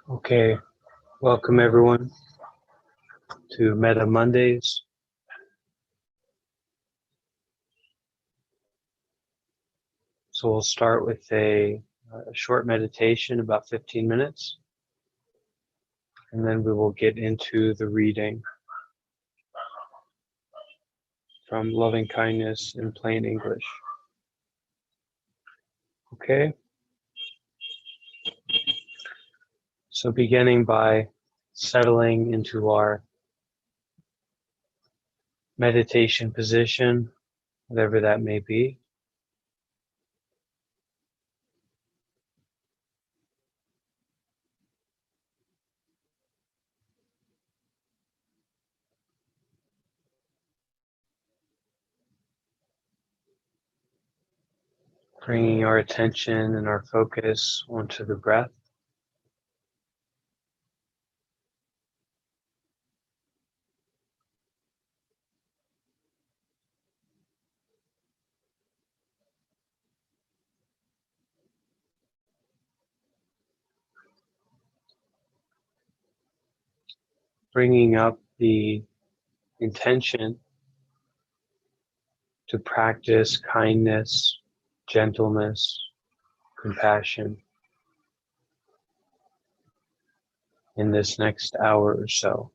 Okay, welcome everyone to Metta Mondays. So we'll start with a short meditation, about 15 minutes, and then we will get into the reading from Loving Kindness in Plain English. Okay? So beginning by settling into our meditation position, whatever that may be. Bringing our attention and our focus onto the breath. Bringing up the intention to practice kindness, gentleness, compassion in this next hour or so.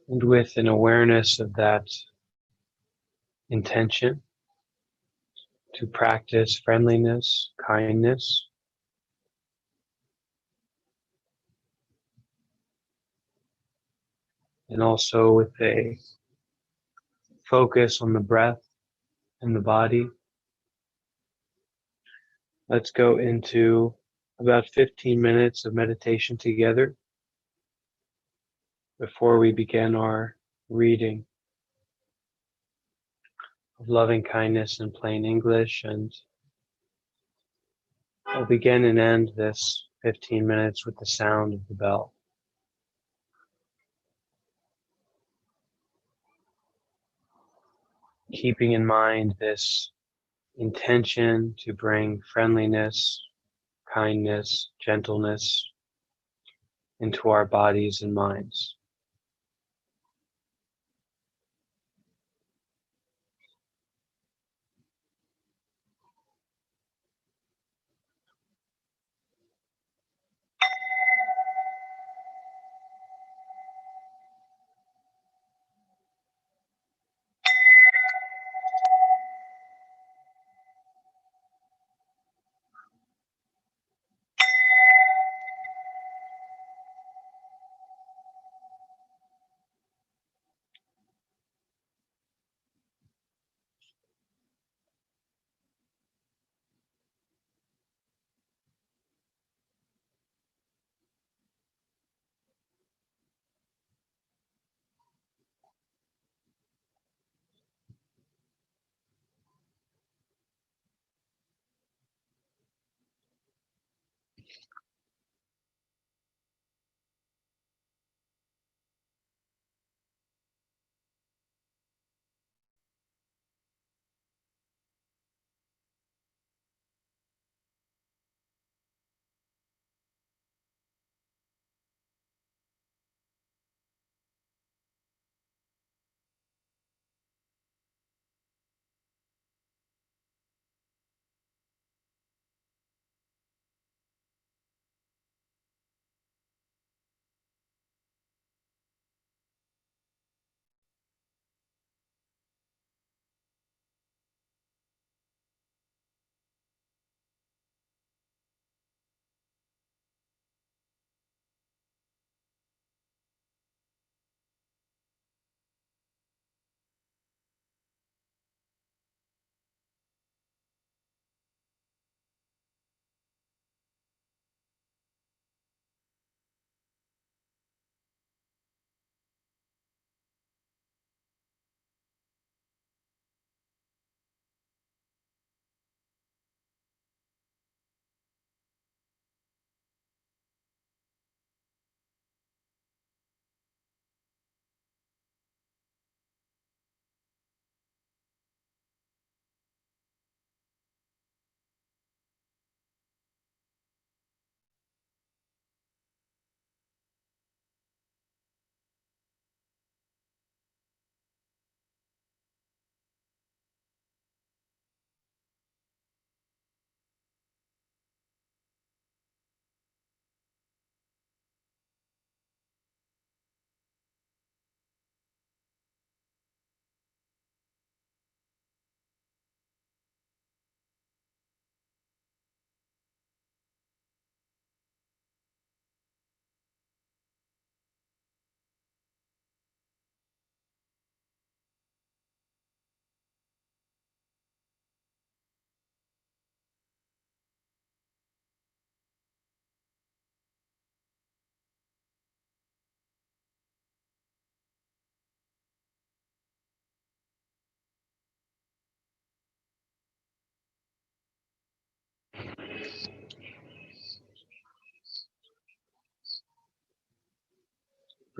And with an awareness of that intention to practice friendliness, kindness, and also with a focus on the breath and the body, let's go into about 15 minutes of meditation together before we begin our reading of Loving Kindness in Plain English. And I'll begin and end this 15 minutes with the sound of the bell. Keeping in mind this intention to bring friendliness, kindness, gentleness into our bodies and minds.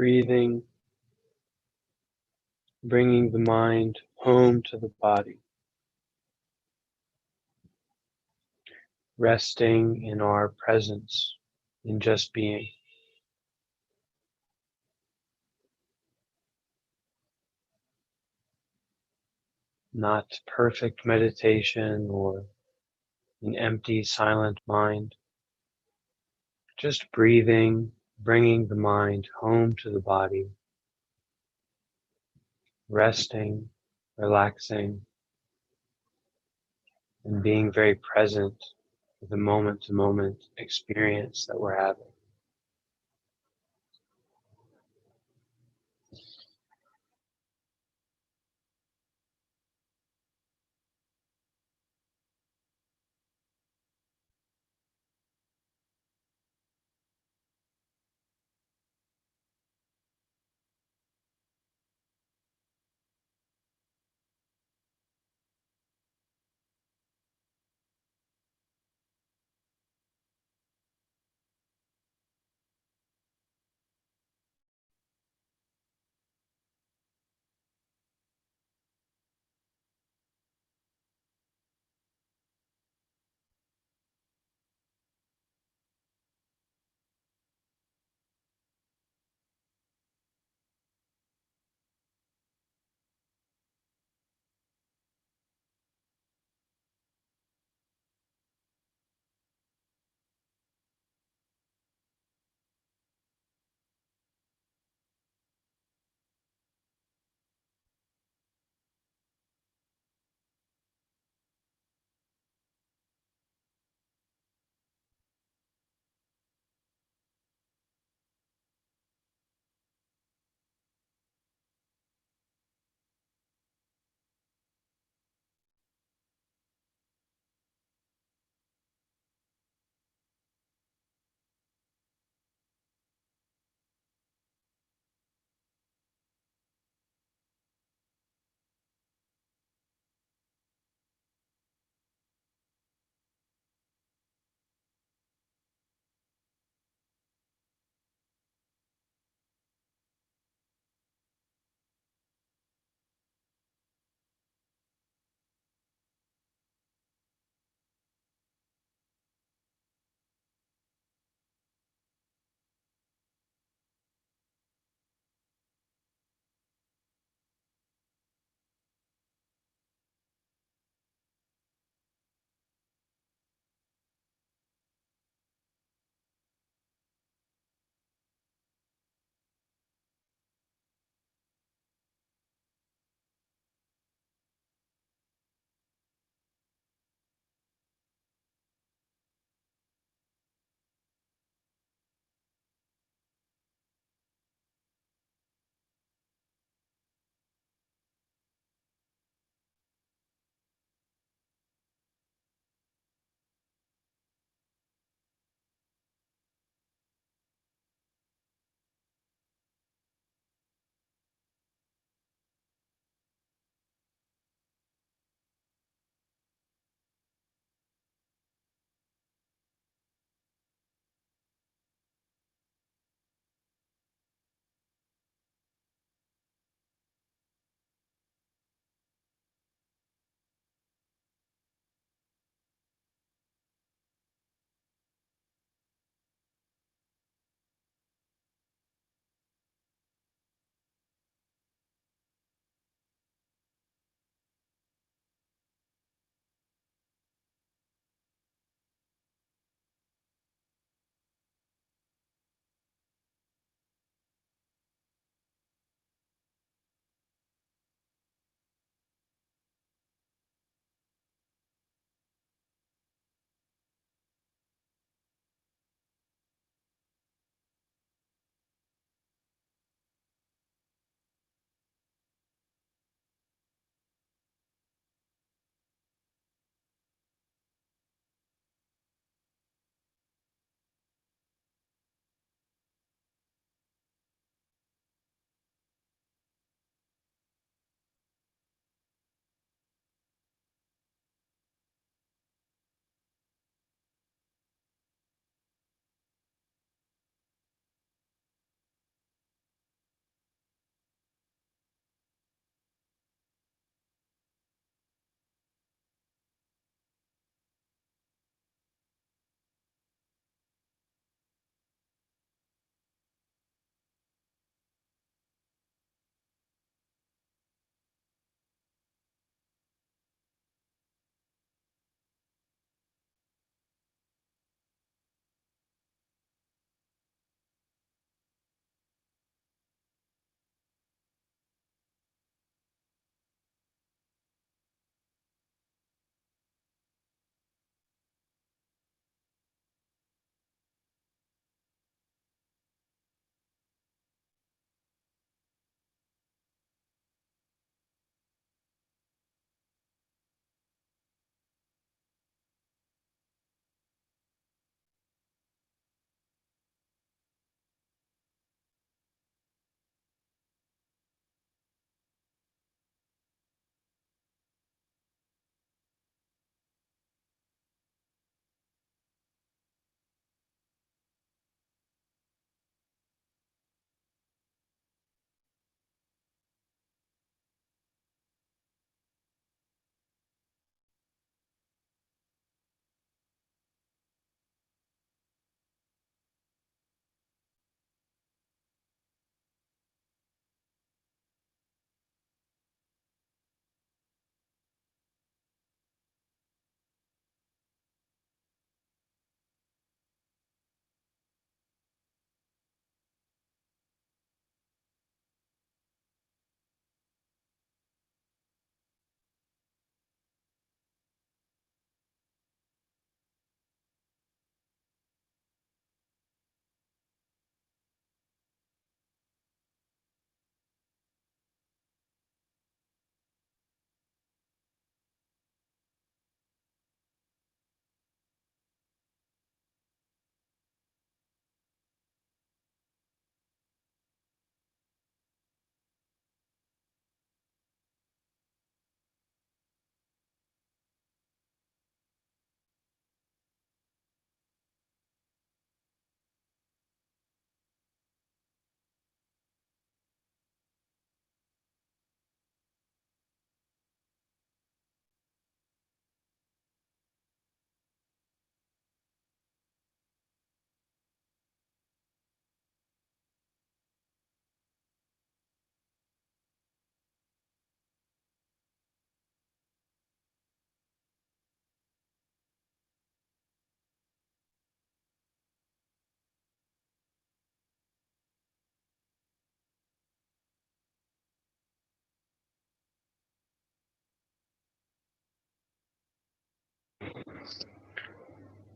breathing, bringing the mind home to the body, resting in our presence, in just being. Not perfect meditation or an empty, silent mind, just breathing, bringing the mind home to the body, resting, relaxing, and being very present with the moment-to-moment experience that we're having.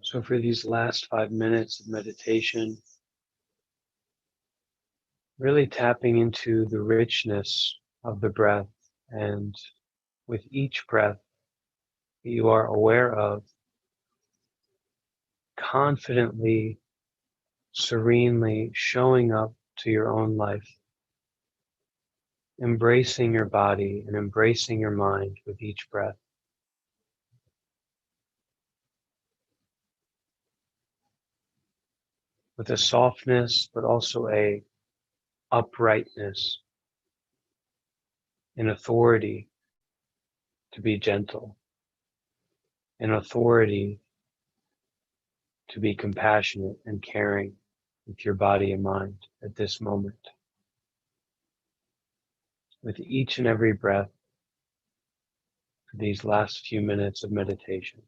So for these last 5 minutes of meditation, really tapping into the richness of the breath, and with each breath that you are aware of, confidently, serenely showing up to your own life, embracing your body and embracing your mind with each breath. With a softness, but also a uprightness, an authority to be gentle, an authority to be compassionate and caring with your body and mind at this moment. With each and every breath for these last few minutes of meditation.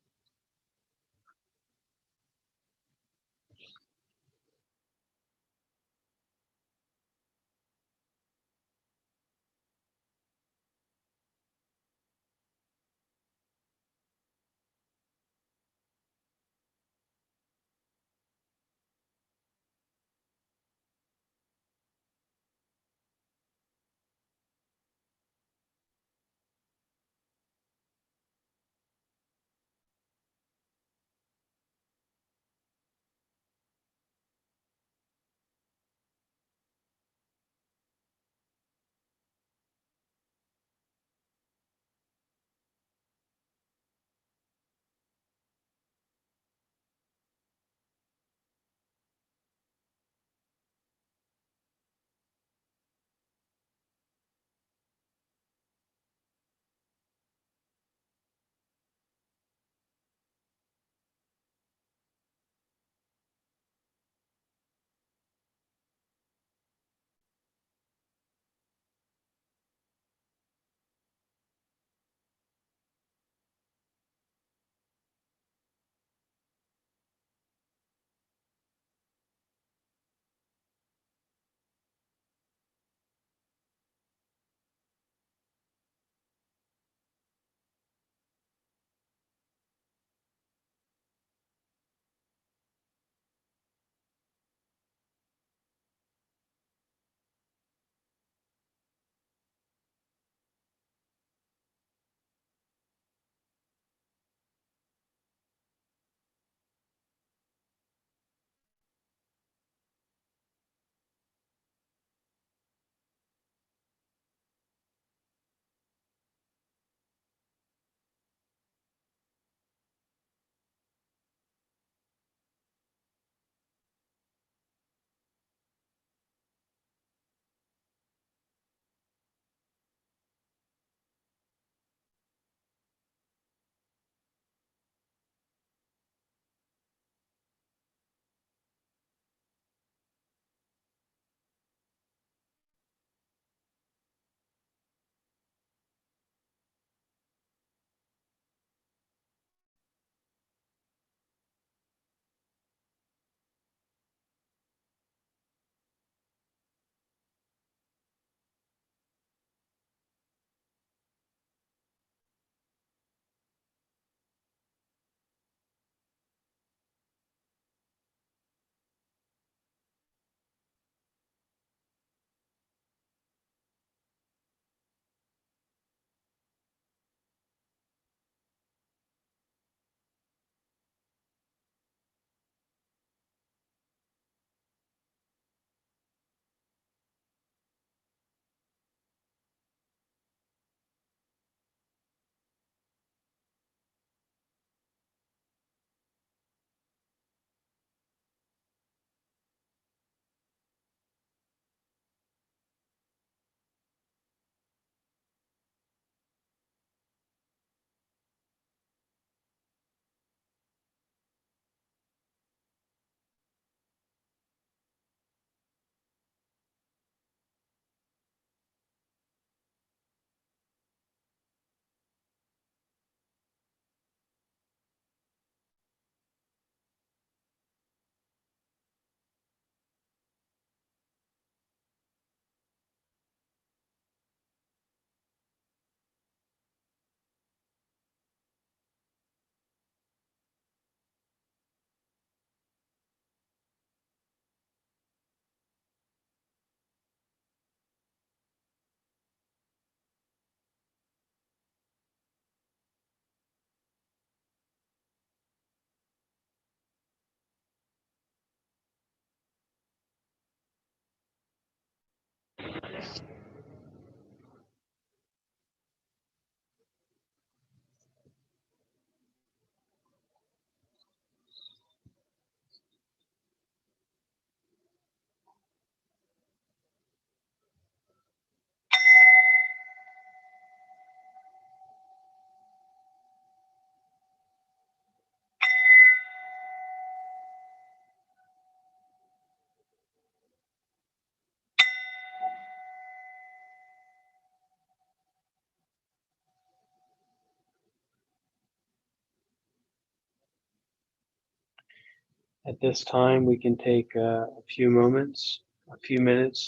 At this time, we can take a few minutes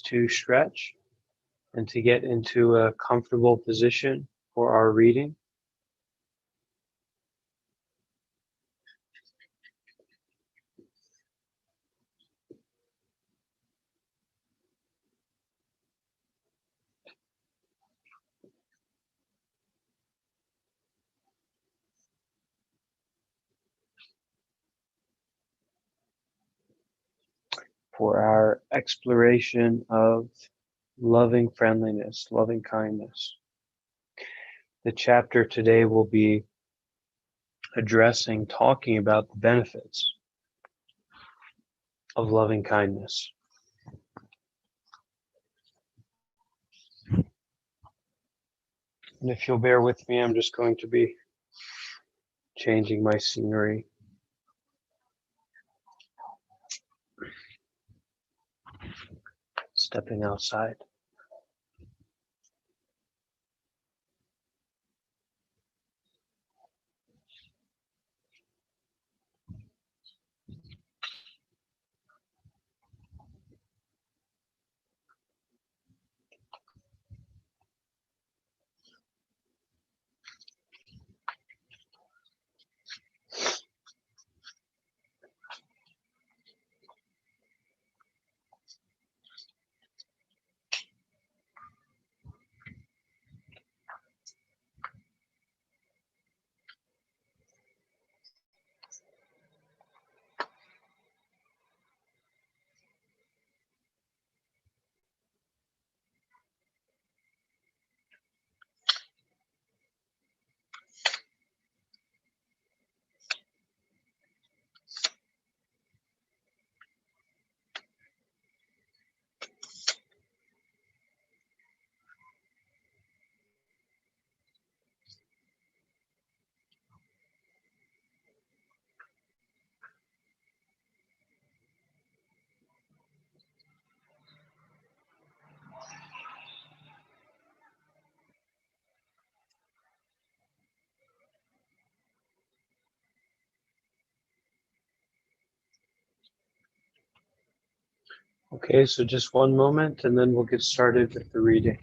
to stretch and to get into a comfortable position for our reading. For our exploration of loving friendliness, loving kindness. The chapter today will be talking about the benefits of loving kindness. And if you'll bear with me, I'm just going to be changing my scenery. Stepping outside. Okay, so just one moment and then we'll get started with the reading.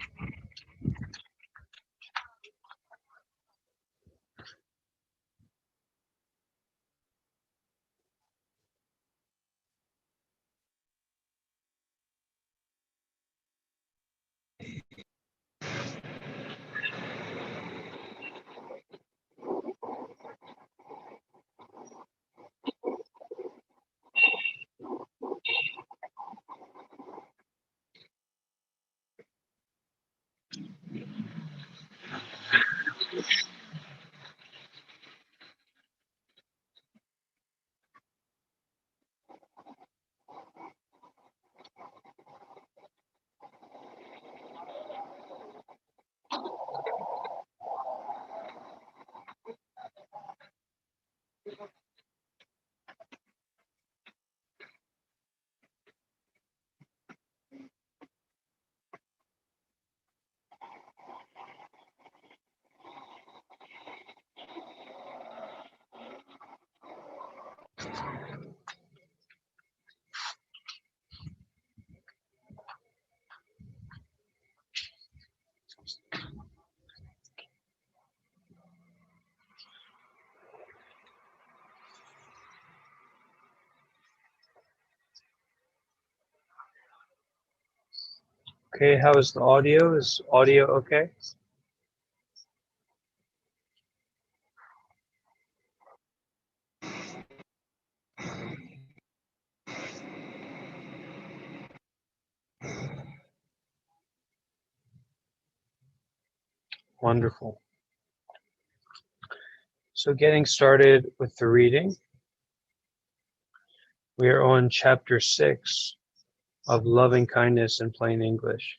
Okay, how is the audio? Is audio okay? Wonderful. So getting started with the reading, we are on chapter 6 of Loving Kindness in Plain English.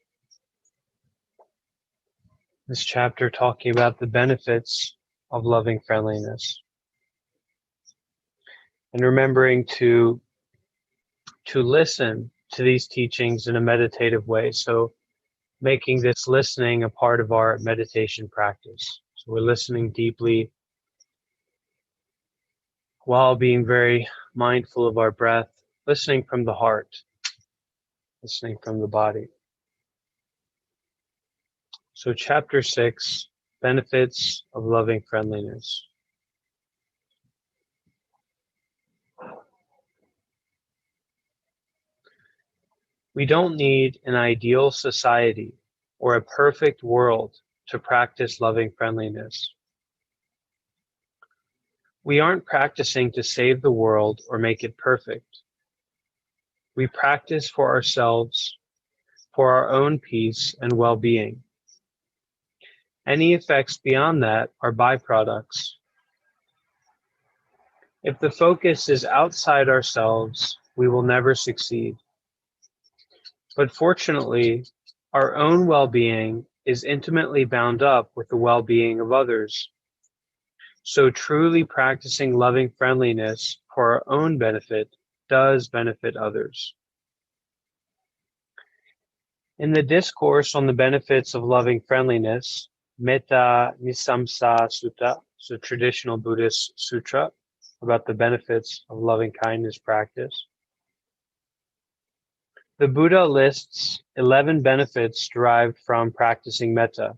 This chapter talking about the benefits of loving friendliness. And remembering to listen to these teachings in a meditative way. So making this listening a part of our meditation practice. So we're listening deeply while being very mindful of our breath, listening from the heart, listening from the body. So chapter 6, benefits of loving friendliness. We don't need an ideal society or a perfect world to practice loving friendliness. We aren't practicing to save the world or make it perfect. We practice for ourselves, for our own peace and well-being. Any effects beyond that are byproducts. If the focus is outside ourselves, we will never succeed. But fortunately, our own well-being is intimately bound up with the well-being of others. So truly practicing loving friendliness for our own benefit does benefit others. In the discourse on the benefits of loving friendliness, Metta Nisamsa Sutta, so traditional Buddhist sutra about the benefits of loving kindness practice, the Buddha lists 11 benefits derived from practicing metta.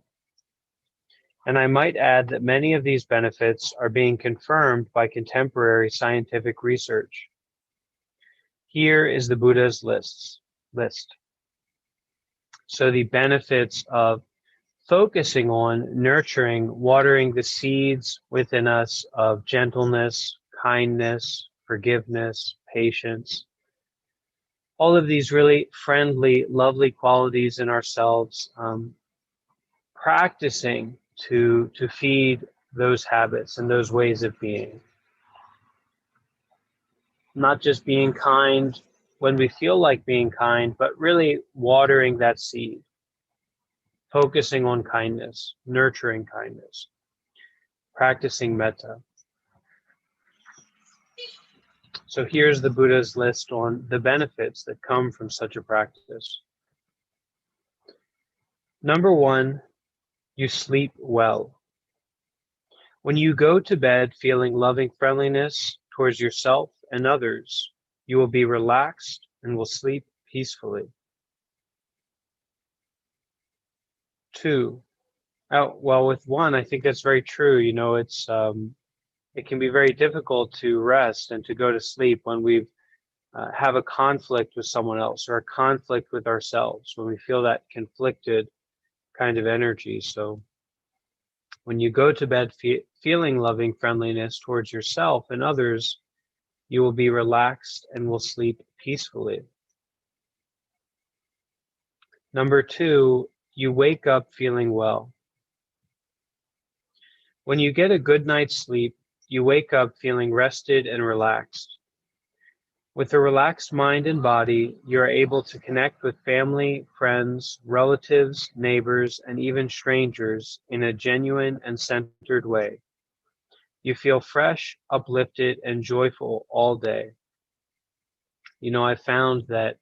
And I might add that many of these benefits are being confirmed by contemporary scientific research. Here is the Buddha's list. So the benefits of focusing on nurturing, watering the seeds within us of gentleness, kindness, forgiveness, patience, all of these really friendly, lovely qualities in ourselves, practicing to feed those habits and those ways of being. Not just being kind when we feel like being kind, but really watering that seed, focusing on kindness, nurturing kindness, practicing metta. So here's the Buddha's list on the benefits that come from such a practice. Number 1, you sleep well. When you go to bed feeling loving friendliness towards yourself and others, you will be relaxed and will sleep peacefully. 2, well, with 1, I think that's very true. You know, it can be very difficult to rest and to go to sleep when we've have a conflict with someone else or a conflict with ourselves, when we feel that conflicted kind of energy. So when you go to bed feeling loving friendliness towards yourself and others, you will be relaxed and will sleep peacefully. Number 2, you wake up feeling well. When you get a good night's sleep, you wake up feeling rested and relaxed. With a relaxed mind and body, you are able to connect with family, friends, relatives, neighbors, and even strangers in a genuine and centered way. You feel fresh, uplifted, and joyful all day. You know, I found that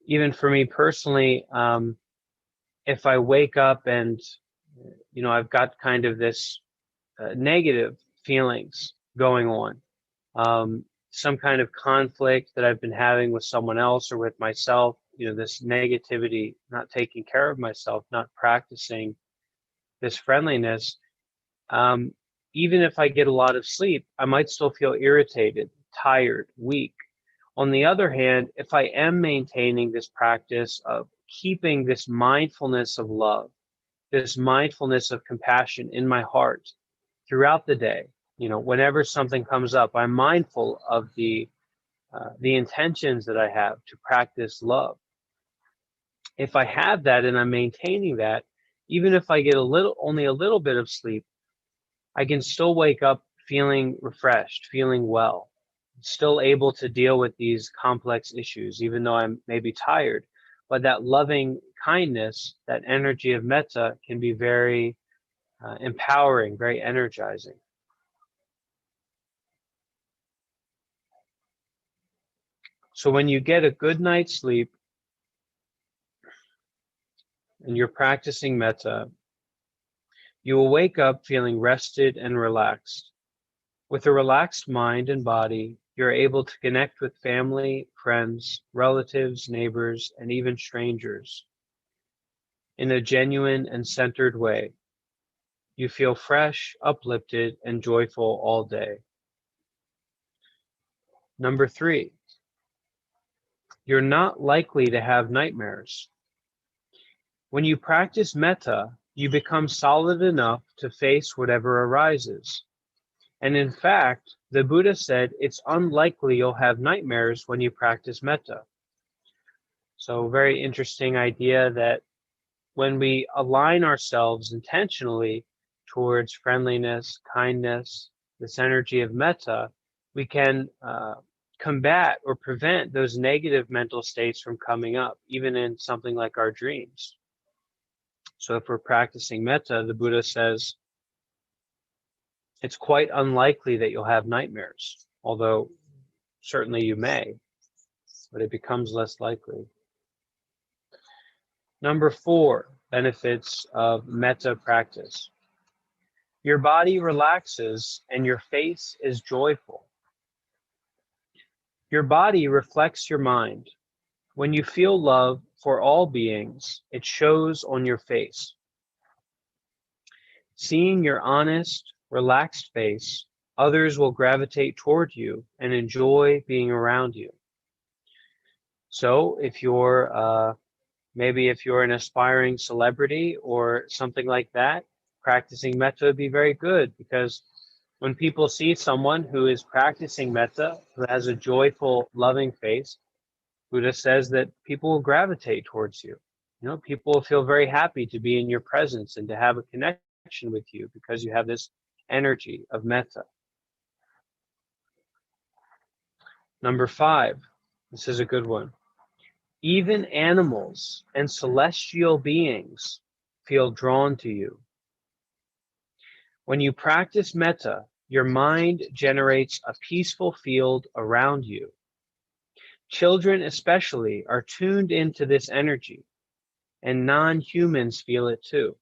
even for me personally, if I wake up and, you know, I've got kind of this negative feelings going on, some kind of conflict that I've been having with someone else or with myself, you know, this negativity, not taking care of myself, not practicing this friendliness, even if I get a lot of sleep, I might still feel irritated, tired, weak. On the other hand, if I am maintaining this practice of keeping this mindfulness of love, this mindfulness of compassion in my heart throughout the day, you know, whenever something comes up, I'm mindful of the intentions that I have to practice love. If I have that and I'm maintaining that, even if I get only a little bit of sleep, I can still wake up feeling refreshed, feeling well, still able to deal with these complex issues, even though I'm maybe tired. But that loving kindness, that energy of metta can be very empowering, very energizing. So when you get a good night's sleep and you're practicing metta, you will wake up feeling rested and relaxed. With a relaxed mind and body, you're able to connect with family, friends, relatives, neighbors, and even strangers in a genuine and centered way. You feel fresh, uplifted, and joyful all day. Number 3, you're not likely to have nightmares. When you practice metta, you become solid enough to face whatever arises. And in fact, the Buddha said it's unlikely you'll have nightmares when you practice metta. So, very interesting idea that when we align ourselves intentionally towards friendliness, kindness, this energy of metta, we can combat or prevent those negative mental states from coming up, even in something like our dreams. So if we're practicing metta, the Buddha says it's quite unlikely that you'll have nightmares, although certainly you may, but it becomes less likely. Number 4, benefits of metta practice. Your body relaxes and your face is joyful. Your body reflects your mind. When you feel love for all beings, it shows on your face. Seeing your honest, relaxed face, others will gravitate toward you and enjoy being around you. So if you're maybe if you're an aspiring celebrity or something like that, practicing metta would be very good, because when people see someone who is practicing metta, who has a joyful, loving face, Buddha says that people will gravitate towards you. You know, people will feel very happy to be in your presence and to have a connection with you because you have this energy of metta. Number 5, this is a good one. Even animals and celestial beings feel drawn to you. When you practice metta, your mind generates a peaceful field around you. Children especially are tuned into this energy, and non-humans feel it too.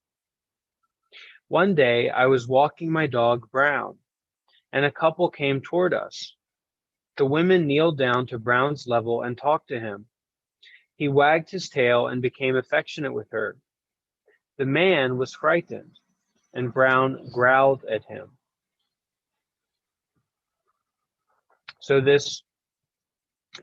One day I was walking my dog Brown, and a couple came toward us. The women kneeled down to Brown's level and talked to him. He wagged his tail and became affectionate with her. The man was frightened, and Brown growled at him. So this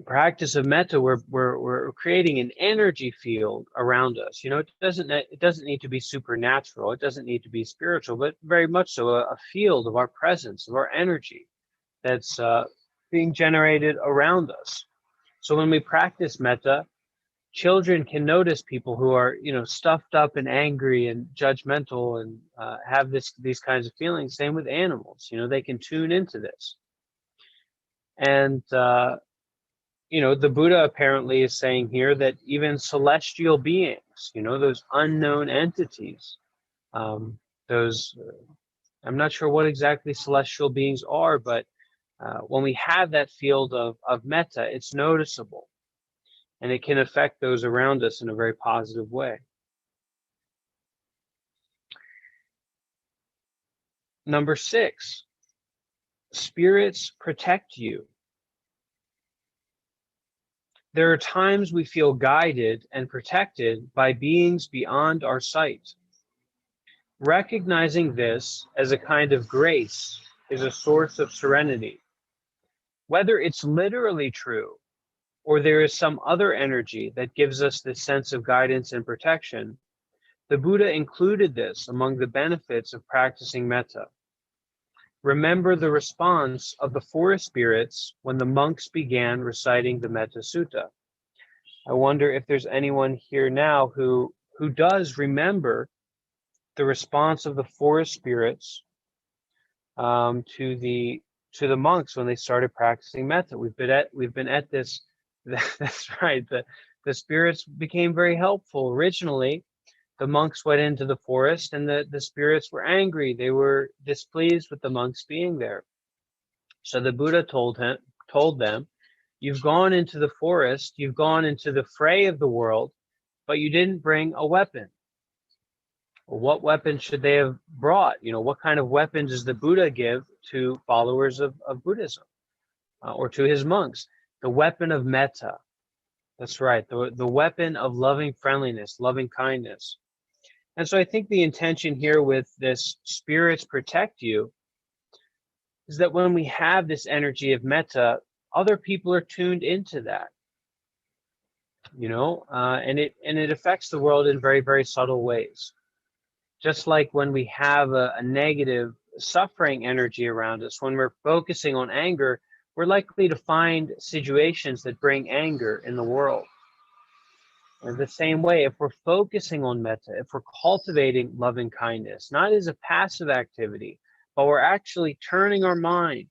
practice of metta, we're creating an energy field around us. You know, it doesn't need to be supernatural. It doesn't need to be spiritual, but very much so a field of our presence, of our energy that's being generated around us. So when we practice metta, children can notice people who are, you know, stuffed up and angry and judgmental and have these kinds of feelings. Same with animals. You know, they can tune into this. And you know, the Buddha apparently is saying here that even celestial beings, you know, those unknown entities, I'm not sure what exactly celestial beings are, but when we have that field of metta, it's noticeable, and it can affect those around us in a very positive way. Number 6, spirits protect you. There are times we feel guided and protected by beings beyond our sight. Recognizing this as a kind of grace is a source of serenity. Whether it's literally true or there is some other energy that gives us this sense of guidance and protection, the Buddha included this among the benefits of practicing metta. Remember the response of the forest spirits when the monks began reciting the Metta Sutta. I wonder if there's anyone here now who does remember the response of the forest spirits to the monks when they started practicing metta. We've been at this. That's right. The spirits became very helpful. Originally, the monks went into the forest and the spirits were angry. They were displeased with the monks being there. So the Buddha told them, you've gone into the forest, you've gone into the fray of the world, but you didn't bring a weapon. What weapons should they have brought? What kind of weapons does the Buddha give to followers of Buddhism, or to his monks? The weapon of metta. That's right. The weapon of loving friendliness, loving kindness. And so I think the intention here with this spirits protect you is that when we have this energy of metta, other people are tuned into that, and it affects the world in very, very subtle ways. Just like when we have a negative suffering energy around us, when we're focusing on anger, we're likely to find situations that bring anger in the world. In the same way, if we're focusing on metta, if we're cultivating loving kindness, not as a passive activity, but we're actually turning our mind,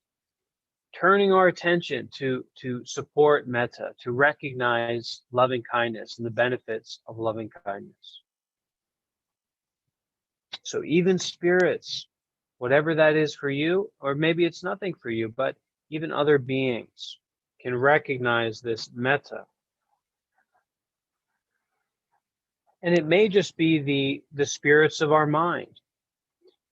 turning our attention to support metta, to recognize loving kindness and the benefits of loving kindness. So even spirits, whatever that is for you, or maybe it's nothing for you, but even other beings can recognize this metta. And it may just be the spirits of our mind.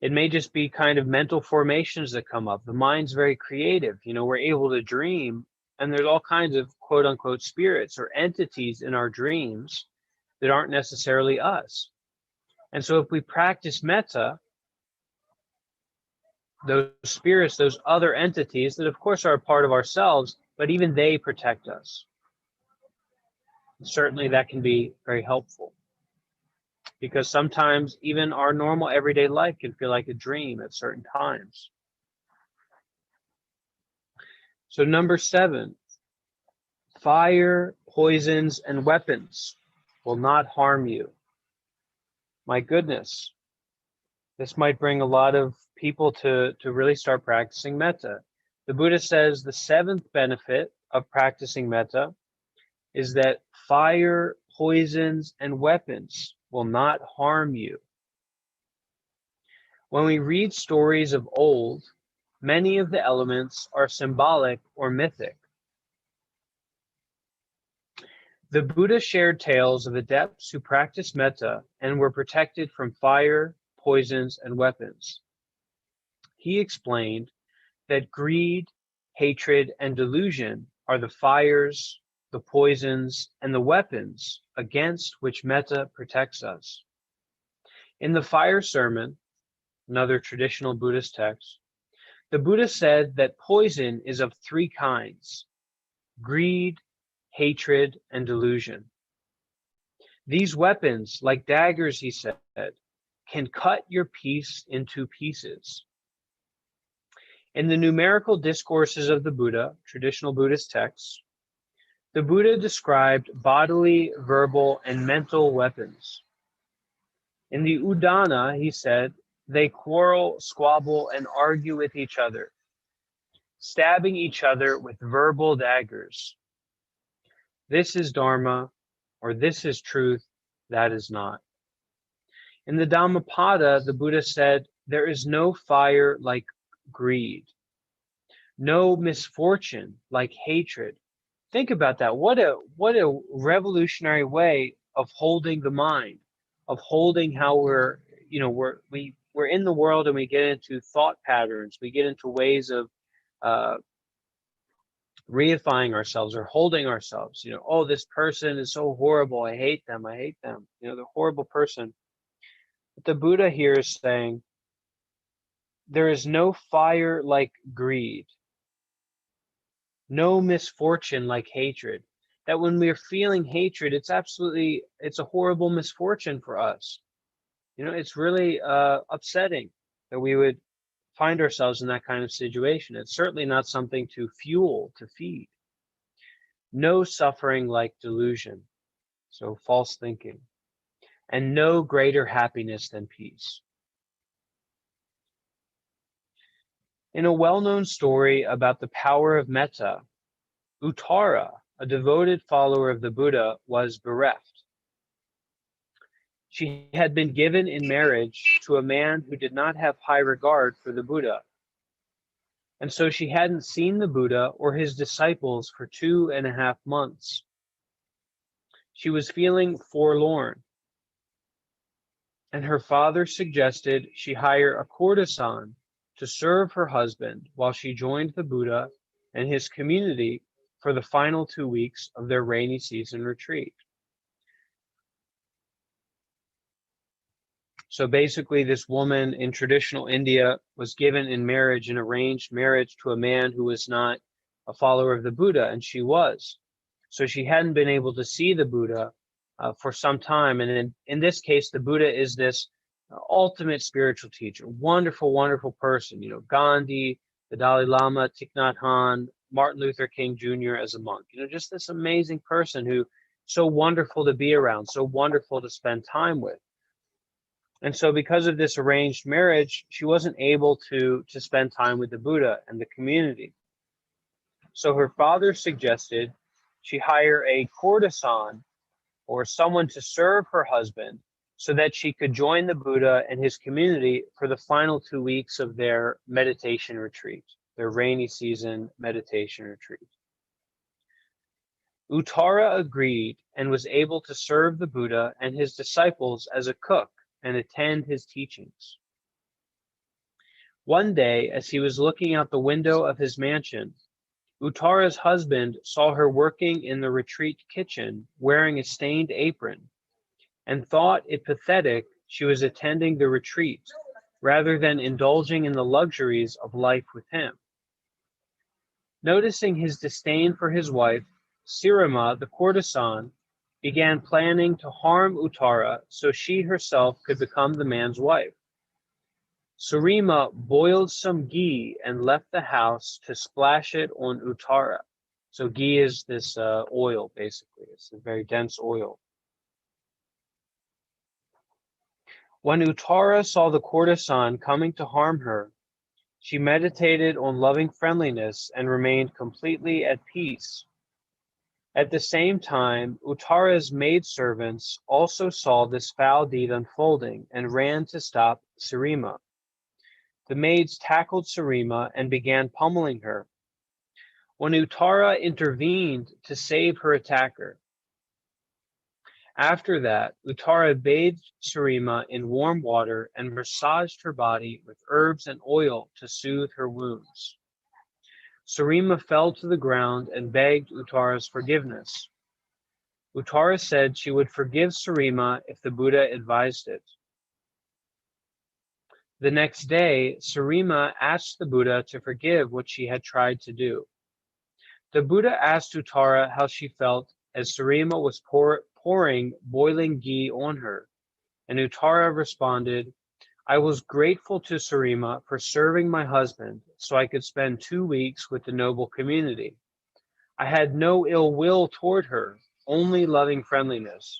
It may just be kind of mental formations that come up. The mind's very creative. We're able to dream, and there's all kinds of quote unquote spirits or entities in our dreams that aren't necessarily us. And so if we practice metta, those spirits, those other entities that of course are a part of ourselves, but even they protect us. Certainly that can be very helpful, because sometimes even our normal everyday life can feel like a dream at certain times. So number 7, fire, poisons, and weapons will not harm you. My goodness, this might bring a lot of people to really start practicing metta. The Buddha says the 7th benefit of practicing metta is that fire, poisons, and weapons will not harm you. When we read stories of old, many of the elements are symbolic or mythic. The Buddha shared tales of adepts who practiced metta and were protected from fire, poisons, and weapons. He explained that greed, hatred, and delusion are the fires, the poisons, and the weapons against which metta protects us. In the Fire Sermon, another traditional Buddhist text, the Buddha said that poison is of 3 kinds: greed, hatred, and delusion. These weapons, like daggers, he said, can cut your peace into pieces. In the numerical discourses of the Buddha, traditional Buddhist texts, the Buddha described bodily, verbal, and mental weapons. In the Udana, he said, they quarrel, squabble, and argue with each other, stabbing each other with verbal daggers. This is Dharma, or this is truth, that is not. In the Dhammapada, the Buddha said, there is no fire like greed, no misfortune like hatred. Think about that. What a revolutionary way of holding the mind, of holding how we're in the world, and we get into thought patterns, we get into ways of reifying ourselves or holding ourselves. Oh, this person is so horrible, I hate them, they're a horrible person. But the Buddha here is saying there is no fire like greed, no misfortune like hatred. That when we're feeling hatred, it's a horrible misfortune for us. It's really upsetting that we would find ourselves in that kind of situation. It's certainly not something to fuel, to feed. No suffering like delusion, so false thinking, and no greater happiness than peace. In a well-known story about the power of metta, Uttara, a devoted follower of the Buddha, was bereft. She had been given in marriage to a man who did not have high regard for the Buddha. And so she hadn't seen the Buddha or his disciples for 2.5 months. She was feeling forlorn. and her father suggested she hire a courtesan to serve her husband while she joined the Buddha and his community for the final 2 weeks of their rainy season retreat. So basically, this woman in traditional India was given in marriage, an arranged marriage, to a man who was not a follower of the Buddha, and she was. So she hadn't been able to see the Buddha for some time. And in this case, the Buddha is this ultimate spiritual teacher, wonderful, wonderful person. You know, Gandhi, the Dalai Lama, Thich Nhat Hanh, Martin Luther King Jr. as a monk. You know, just this amazing person who so wonderful to be around, so wonderful to spend time with. And so because of this arranged marriage, she wasn't able to spend time with the Buddha and the community. So her father suggested she hire a courtesan or someone to serve her husband so that she could join the Buddha and his community for the final 2 weeks of their meditation retreat, their rainy season meditation retreat. Uttara agreed and was able to serve the Buddha and his disciples as a cook and attend his teachings. One day, as he was looking out the window of his mansion, Uttara's husband saw her working in the retreat kitchen wearing a stained apron and thought it pathetic she was attending the retreat rather than indulging in the luxuries of life with him. Noticing his disdain for his wife, Sirima, the courtesan, began planning to harm Uttara so she herself could become the man's wife. Sirima boiled some ghee and left the house to splash it on Uttara. So ghee is this oil, basically. It's a very dense oil. When Uttara saw the courtesan coming to harm her, she meditated on loving friendliness and remained completely at peace. At the same time, Uttara's maidservants also saw this foul deed unfolding and ran to stop Sirima. The maids tackled Sirima and began pummeling her. When Uttara intervened to save her attacker. After that, Uttara bathed Sirima in warm water and massaged her body with herbs and oil to soothe her wounds. Sirima fell to the ground and begged Uttara's forgiveness. Uttara said she would forgive Sirima if the Buddha advised it. The next day, Sirima asked the Buddha to forgive what she had tried to do. The Buddha asked Uttara how she felt as Sirima was pouring boiling ghee on her, and Uttara responded, I was grateful to Sirima for serving my husband so I could spend 2 weeks with the noble community. I had no ill will toward her, only loving friendliness.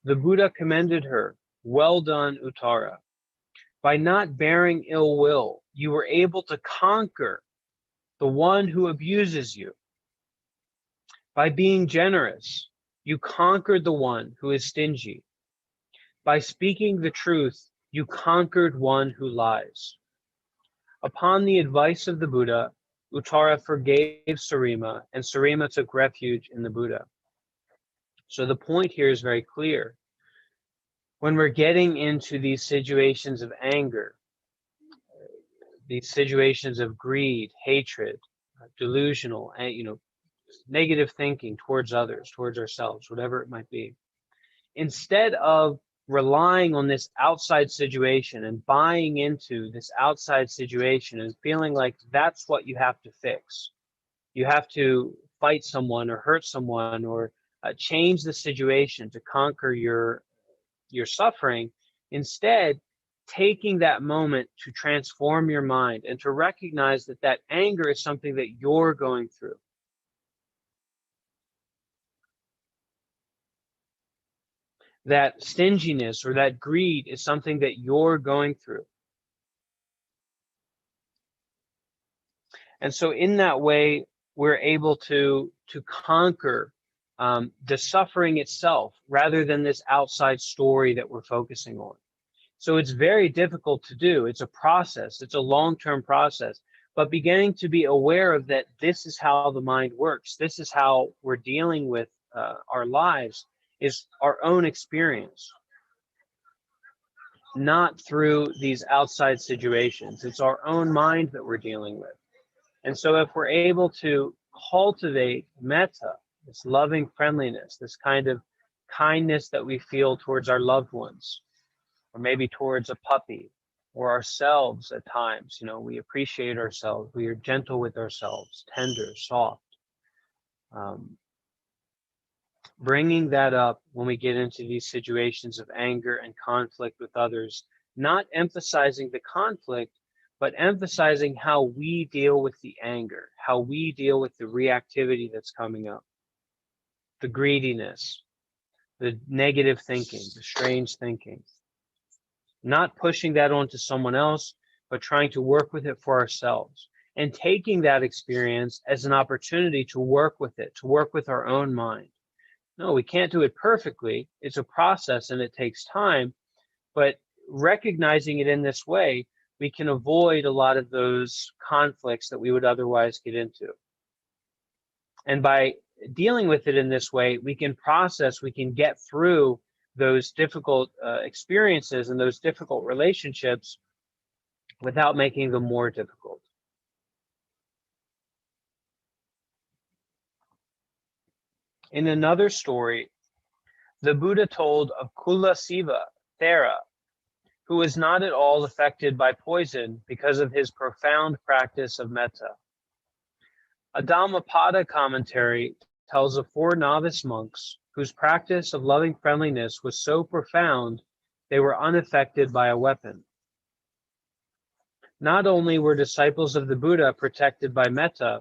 The Buddha commended her, well done, Uttara. By not bearing ill will, you were able to conquer the one who abuses you. By being generous, you conquered the one who is stingy. By speaking the truth, you conquered one who lies. Upon the advice of the Buddha, Uttara forgave Sirima, and Sirima took refuge in the Buddha. So the point here is very clear. When we're getting into these situations of anger, these situations of greed, hatred, delusional, negative thinking towards others, towards ourselves, whatever it might be, instead of relying on this outside situation and buying into this outside situation and feeling like that's what you have to fix. You have to fight someone or hurt someone or change the situation to conquer your suffering. Instead, taking that moment to transform your mind and to recognize that that anger is something that you're going through. That stinginess or that greed is something that you're going through. And so in that way, we're able to conquer the suffering itself rather than this outside story that we're focusing on. So it's very difficult to do. It's a process. It's a long-term process. But beginning to be aware of that, this is how the mind works. This is how we're dealing with our lives, is our own experience. not through these outside situations. It's our own mind that we're dealing with. And so if we're able to cultivate metta, this loving friendliness, this kind of kindness that we feel towards our loved ones, or maybe towards a puppy or ourselves at times, we appreciate ourselves. We are gentle with ourselves, tender, soft. Bringing that up when we get into these situations of anger and conflict with others, not emphasizing the conflict, but emphasizing how we deal with the anger, how we deal with the reactivity that's coming up, the greediness, the negative thinking, the strange thinking. Not pushing that onto someone else, but trying to work with it for ourselves and taking that experience as an opportunity to work with it, to work with our own mind. No, we can't do it perfectly. It's a process and it takes time, but recognizing it in this way, we can avoid a lot of those conflicts that we would otherwise get into. And by dealing with it in this way, we can process, we can get through those difficult experiences and those difficult relationships without making them more difficult. In another story, the Buddha told of Kulasiva Thera, who was not at all affected by poison because of his profound practice of metta. A Dhammapada commentary tells of 4 novice monks whose practice of loving friendliness was so profound they were unaffected by a weapon. Not only were disciples of the Buddha protected by metta,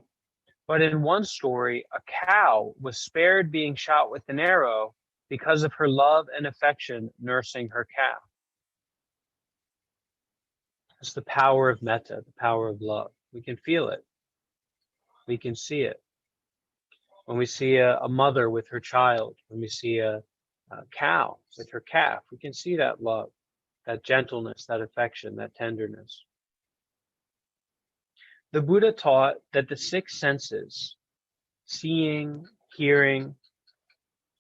but in one story, a cow was spared being shot with an arrow because of her love and affection nursing her calf. It's the power of metta, the power of love. We can feel it. We can see it. When we see a mother with her child, when we see a cow with her calf, we can see that love, that gentleness, that affection, that tenderness. The Buddha taught that the 6 senses, seeing, hearing,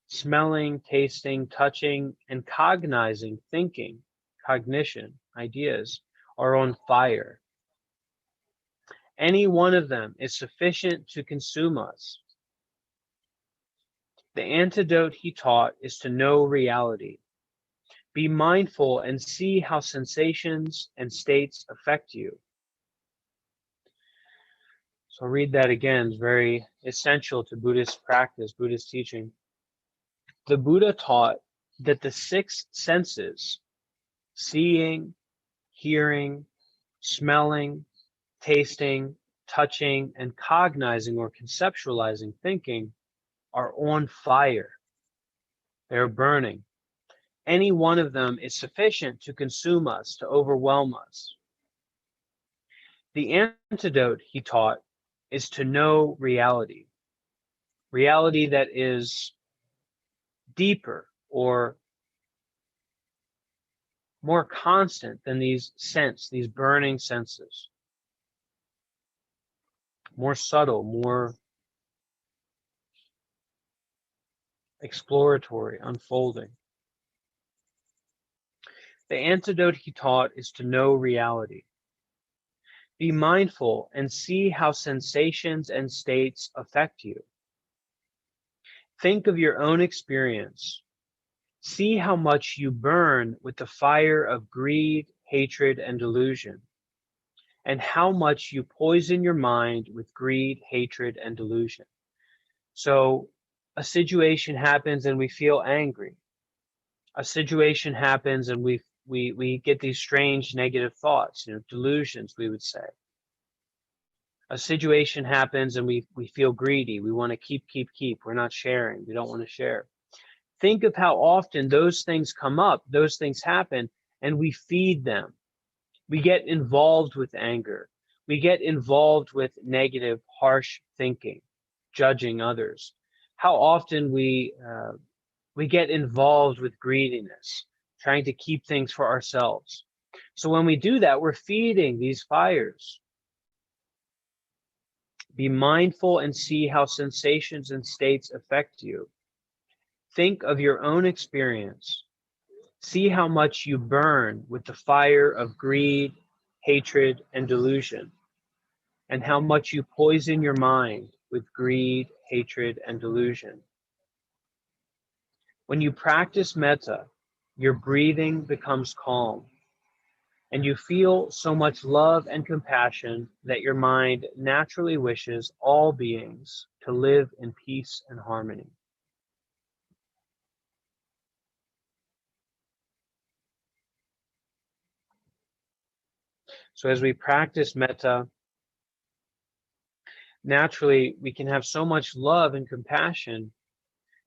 smelling, tasting, touching, and cognizing, thinking, cognition, ideas, are on fire. Any one of them is sufficient to consume us. The antidote, he taught, is to know reality. Be mindful and see how sensations and states affect you. So read that again. It's very essential to Buddhist practice, Buddhist teaching. The Buddha taught that the 6 senses, seeing, hearing, smelling, tasting, touching, and cognizing or conceptualizing, thinking, are on fire. They're burning. Any one of them is sufficient to consume us, to overwhelm us. The antidote, he taught, is to know reality. Reality that is deeper or more constant than these burning senses. More subtle, more exploratory, unfolding. The antidote, he taught, is to know reality. Be mindful and see how sensations and states affect you. Think of your own experience. See how much you burn with the fire of greed, hatred, and delusion, and how much you poison your mind with greed, hatred, and delusion. So a situation happens and we feel angry. A situation happens and we get these strange negative thoughts, delusions, we would say. A situation happens and we feel greedy. We want to keep. We're not sharing. We don't want to share. Think of how often those things come up, those things happen, and we feed them. We get involved with anger. We get involved with negative, harsh thinking, judging others. How often we get involved with greediness, trying to keep things for ourselves. So when we do that, we're feeding these fires. Be mindful and see how sensations and states affect you. Think of your own experience. See how much you burn with the fire of greed, hatred, and delusion, and how much you poison your mind with greed, hatred, and delusion. When you practice metta, your breathing becomes calm, and you feel so much love and compassion that your mind naturally wishes all beings to live in peace and harmony. So as we practice metta, naturally we can have so much love and compassion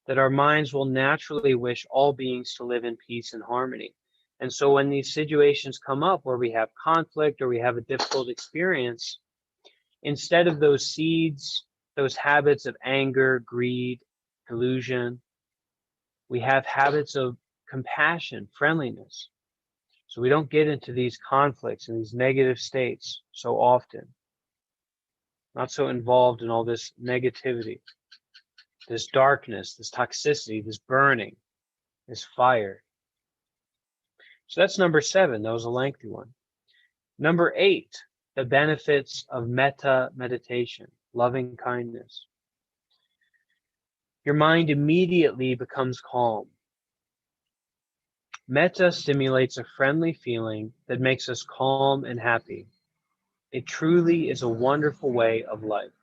that our minds will naturally wish all beings to live in peace and harmony. And so when these situations come up where we have conflict or we have a difficult experience, instead of those seeds, those habits of anger, greed, delusion, we have habits of compassion, friendliness. So we don't get into these conflicts and these negative states so often. Not so involved in all this negativity, this darkness, this toxicity, this burning, this fire. So that's number 7. That was a lengthy one. Number 8, the benefits of metta meditation, loving kindness. Your mind immediately becomes calm. Metta stimulates a friendly feeling that makes us calm and happy. It truly is a wonderful way of life.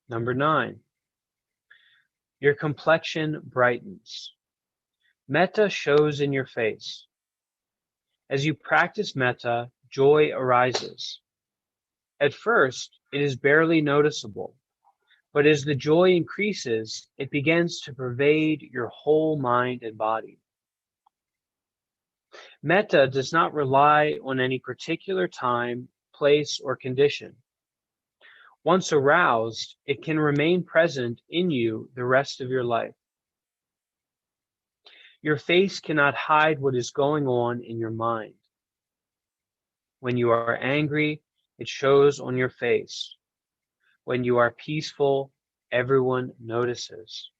Number 9, your complexion brightens. Metta shows in your face. As you practice metta, joy arises. At first, it is barely noticeable, but as the joy increases, it begins to pervade your whole mind and body. Metta does not rely on any particular time, place, or condition. Once aroused, it can remain present in you the rest of your life. Your face cannot hide what is going on in your mind. When you are angry, it shows on your face. When you are peaceful, everyone notices.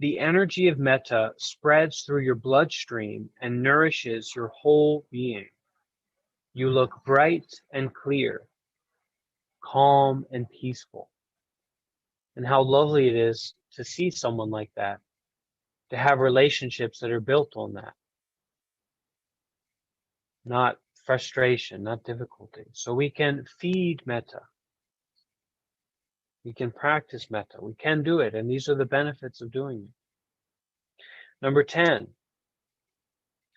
The energy of metta spreads through your bloodstream and nourishes your whole being. You look bright and clear, calm and peaceful. And how lovely it is to see someone like that, to have relationships that are built on that. Not frustration, not difficulty. So we can feed metta. We can practice metta. We can do it. And these are the benefits of doing it. Number 10,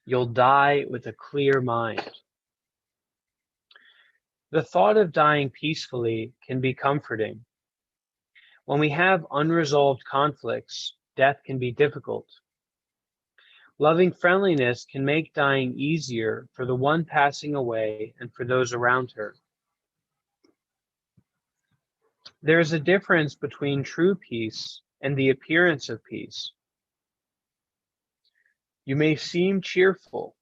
you'll die with a clear mind. The thought of dying peacefully can be comforting. When we have unresolved conflicts, death can be difficult. Loving friendliness can make dying easier for the one passing away and for those around her. There is a difference between true peace and the appearance of peace. You may seem cheerful.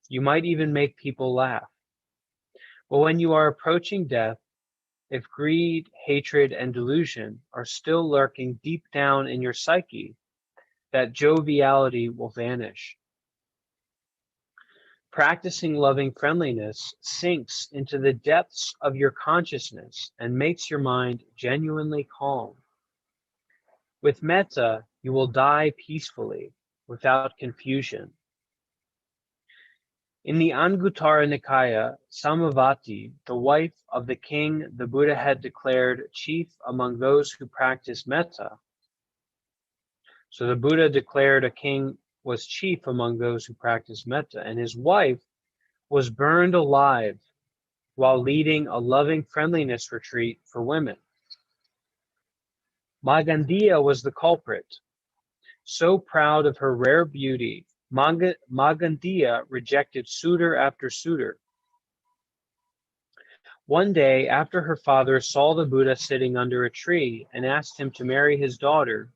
You might even make people laugh. But when you are approaching death, if greed, hatred, and delusion are still lurking deep down in your psyche, that joviality will vanish. Practicing loving friendliness sinks into the depths of your consciousness and makes your mind genuinely calm. With metta, you will die peacefully, without confusion. In the Anguttara Nikaya, Samavati, the wife of the king the Buddha had declared chief among those who practice metta. So the Buddha declared a king was chief among those who practice metta, and his wife was burned alive while leading a loving friendliness retreat for women. Magandiya was the culprit. So proud of her rare beauty, Magandiya rejected suitor after suitor. One day, after her father saw the Buddha sitting under a tree and asked him to marry his daughter,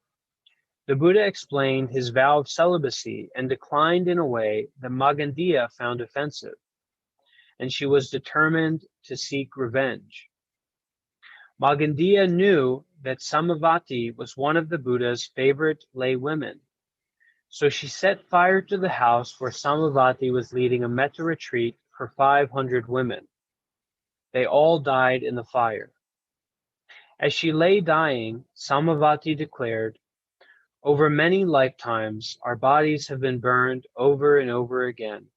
the Buddha explained his vow of celibacy and declined in a way that Magandiya found offensive, and she was determined to seek revenge. Magandiya knew that Samavati was one of the Buddha's favorite lay women, so she set fire to the house where Samavati was leading a metta retreat for 500 women. They all died in the fire. As she lay dying, Samavati declared, "Over many lifetimes, our bodies have been burned over and over again.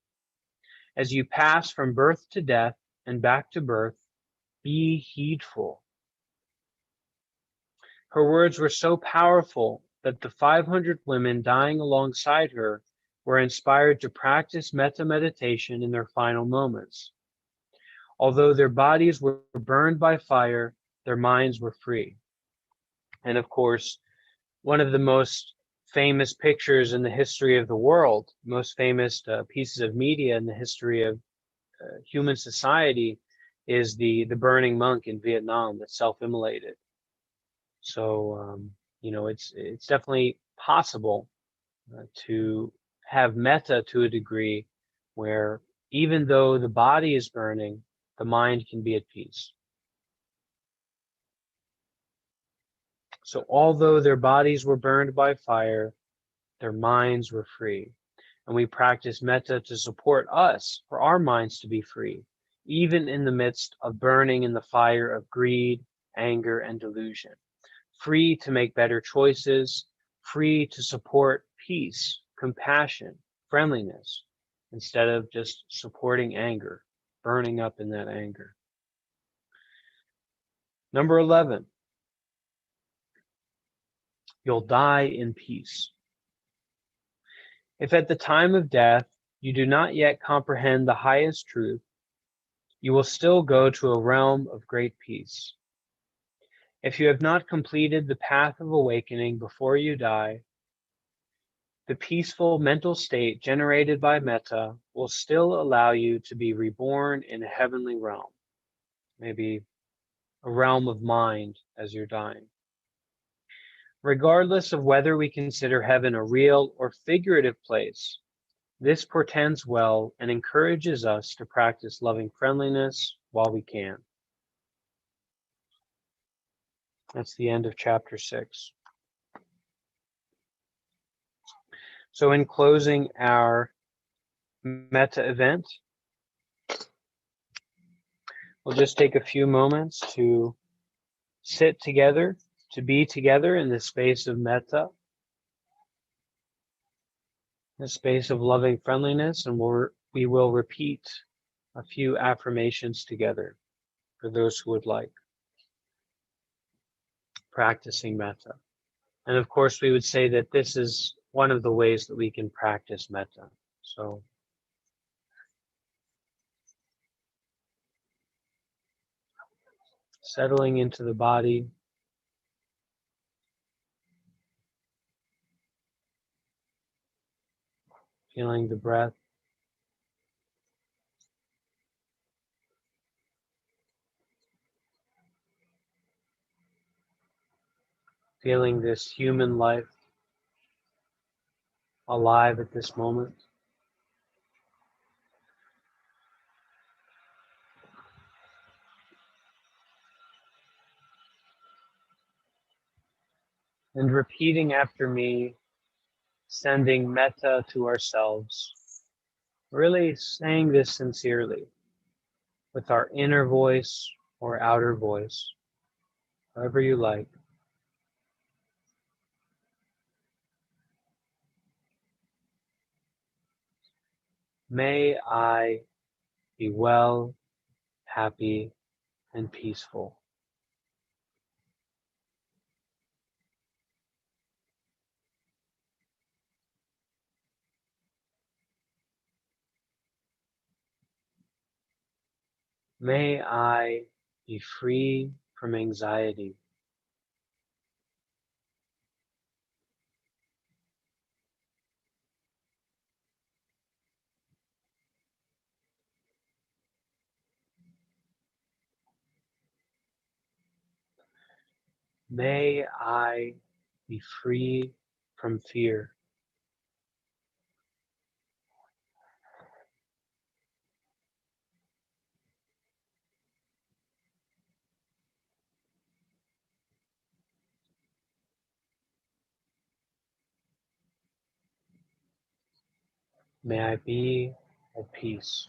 As you pass from birth to death and back to birth, be heedful." Her words were so powerful that the 500 women dying alongside her were inspired to practice metta meditation in their final moments. Although their bodies were burned by fire, their minds were free. And of course, one of the most famous pictures in the history of the world, most famous pieces of media in the history of human society, is the burning monk in Vietnam that self-immolated. So it's definitely possible to have metta to a degree where even though the body is burning, the mind can be at peace. So although their bodies were burned by fire, their minds were free. And we practice metta to support us, for our minds to be free, even in the midst of burning in the fire of greed, anger, and delusion. Free to make better choices, free to support peace, compassion, friendliness, instead of just supporting anger, burning up in that anger. Number 11, you'll die in peace. If at the time of death you do not yet comprehend the highest truth, you will still go to a realm of great peace. If you have not completed the path of awakening before you die, the peaceful mental state generated by metta will still allow you to be reborn in a heavenly realm, maybe a realm of mind as you're dying. Regardless of whether we consider heaven a real or figurative place, this portends well and encourages us to practice loving friendliness while we can. That's the end of chapter 6. So in closing our metta event, we'll just take a few moments to sit together, to be together in the space of metta, the space of loving friendliness, and we will repeat a few affirmations together for those who would like, practicing metta. And of course, we would say that this is one of the ways that we can practice metta. So settling into the body, feeling the breath, feeling this human life alive at this moment. And repeating after me, sending metta to ourselves. Really saying this sincerely with our inner voice or outer voice, however you like. May I be well, happy, and peaceful. May I be free from anxiety. May I be free from fear. May I be at peace.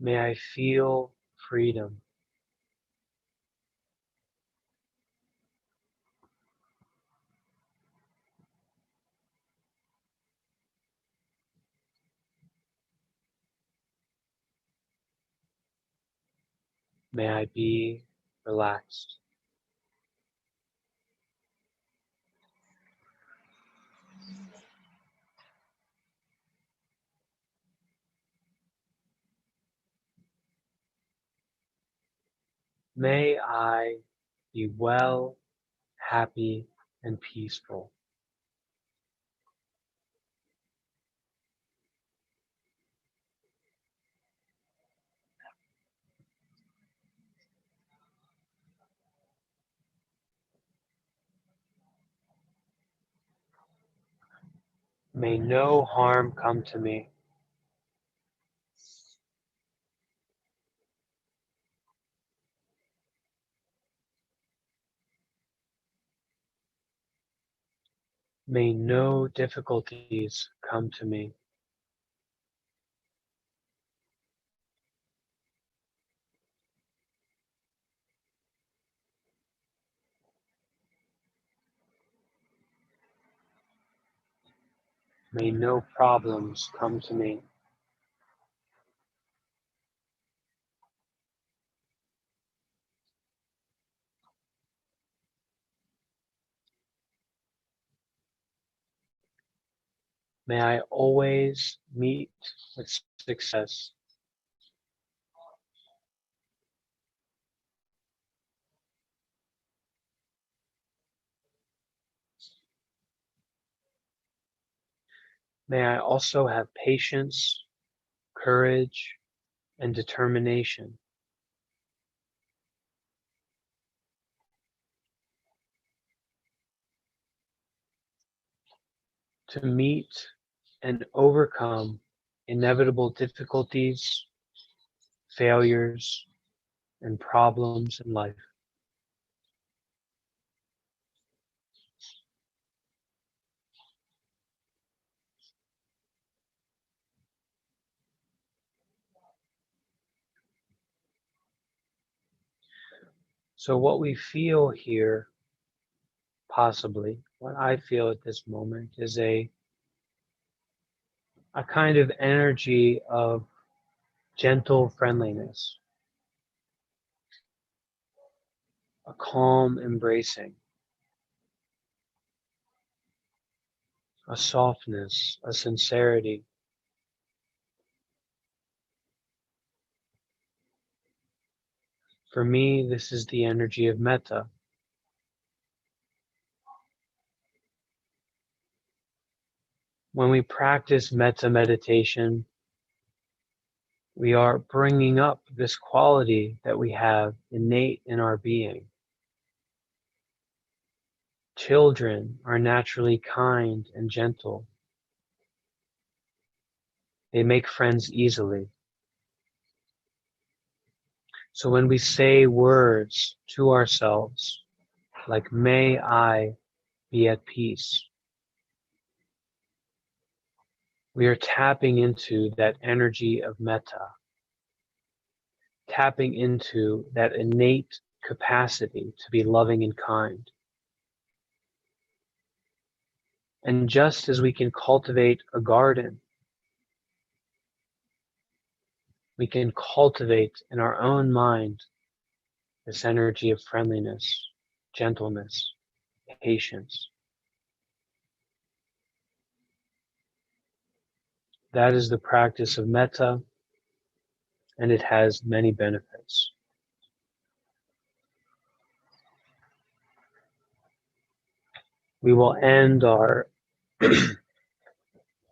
May I feel freedom. May I be relaxed. May I be well, happy, and peaceful. May no harm come to me. May no difficulties come to me. May no problems come to me. May I always meet with success. May I also have patience, courage, and determination to meet and overcome inevitable difficulties, failures, and problems in life. So what we feel here, possibly, what I feel at this moment is a kind of energy of gentle friendliness, a calm embracing, a softness, a sincerity. For me, this is the energy of metta. When we practice metta meditation, we are bringing up this quality that we have innate in our being. Children are naturally kind and gentle. They make friends easily. So when we say words to ourselves, like, may I be at peace, we are tapping into that energy of metta, tapping into that innate capacity to be loving and kind. And just as we can cultivate a garden, we can cultivate in our own mind this energy of friendliness, gentleness, patience. That is the practice of metta, and it has many benefits. We will end our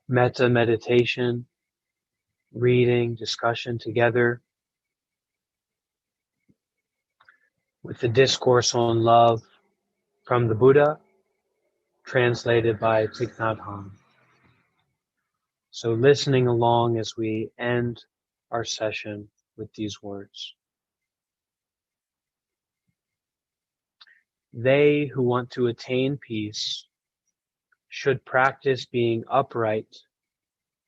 metta meditation, reading, discussion together with the Discourse on Love from the Buddha, translated by Thich Nhat Hanh. So listening along as we end our session with these words. They who want to attain peace should practice being upright,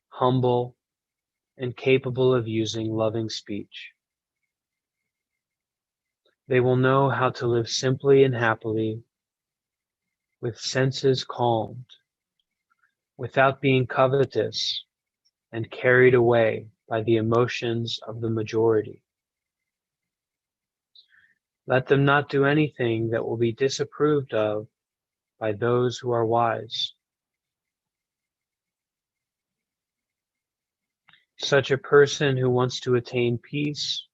humble, and capable of using loving speech. They will know how to live simply and happily, with senses calmed, without being covetous and carried away by the emotions of the majority. Let them not do anything that will be disapproved of by those who are wise. Such a person who wants to attain peace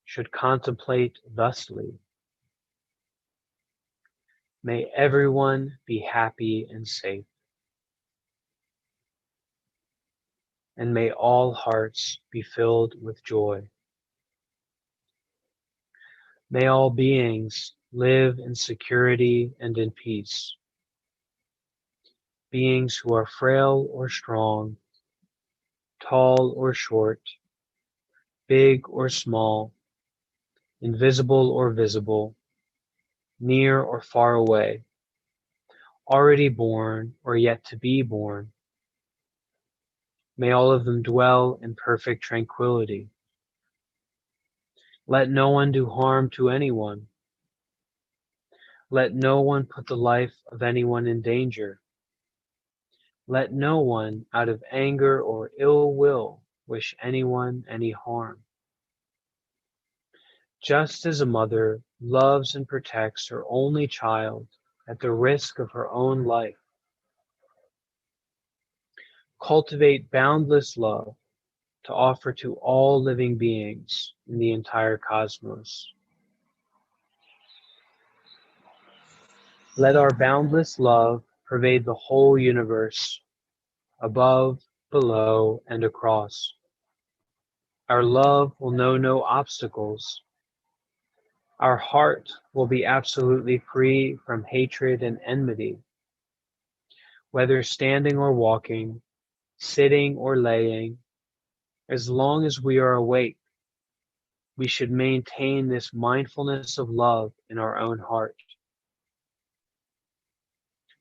should contemplate thusly. May everyone be happy and safe, and may all hearts be filled with joy. May all beings live in security and in peace. Beings who are frail or strong, tall or short, big or small, invisible or visible, near or far away, already born or yet to be born. May all of them dwell in perfect tranquility. Let no one do harm to anyone. Let no one put the life of anyone in danger. Let no one, out of anger or ill will, wish anyone any harm. Just as a mother loves and protects her only child at the risk of her own life, cultivate boundless love to offer to all living beings in the entire cosmos. Let our boundless love pervade the whole universe, above, below, and across. Our love will know no obstacles. Our heart will be absolutely free from hatred and enmity. Whether standing or walking, sitting or laying, as long as we are awake, we should maintain this mindfulness of love in our own heart.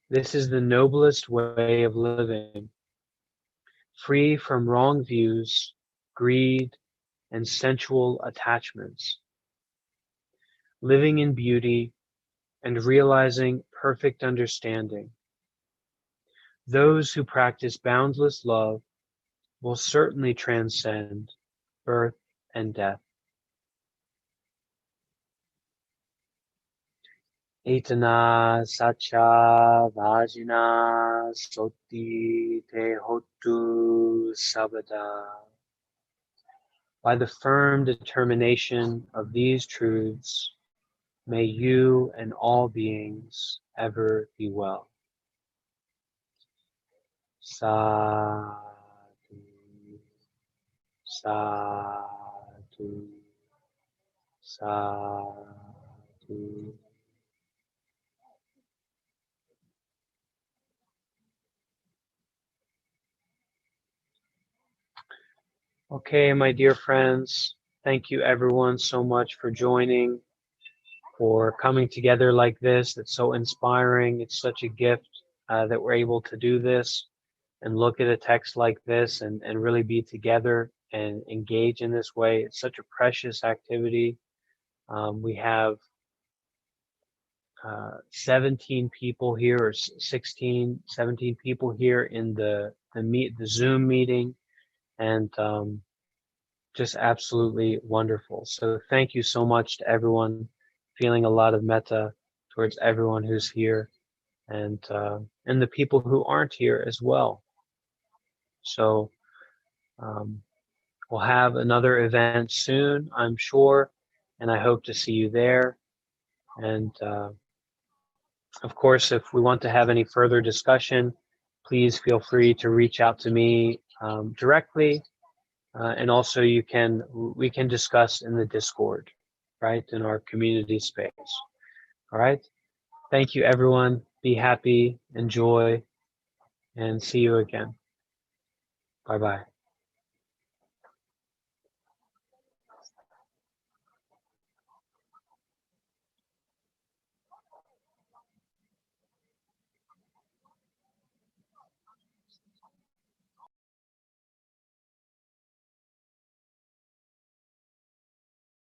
This is the noblest way of living, free from wrong views, greed, and sensual attachments, living in beauty and realizing perfect understanding. Those who practice boundless love will certainly transcend birth and death. Etana sacha vajina soti te hotu sabada. By the firm determination of these truths, may you and all beings ever be well. Sadhu, sadhu, sadhu. Okay, my dear friends, thank you everyone so much for joining, for coming together like this. It's so inspiring. It's such a gift that we're able to do this and look at a text like this and really be together and engage in this way. It's such a precious activity. We have 17 people here, or 16, 17 people here in the Zoom meeting, and just absolutely wonderful. So thank you so much to everyone. Feeling a lot of metta towards everyone who's here, and the people who aren't here as well. So we'll have another event soon, I'm sure, and I hope to see you there. And of course, if we want to have any further discussion, please feel free to reach out to me directly. And also we can discuss in the Discord, right, in our community space. All right. Thank you, everyone. Be happy, enjoy, and see you again. Bye bye.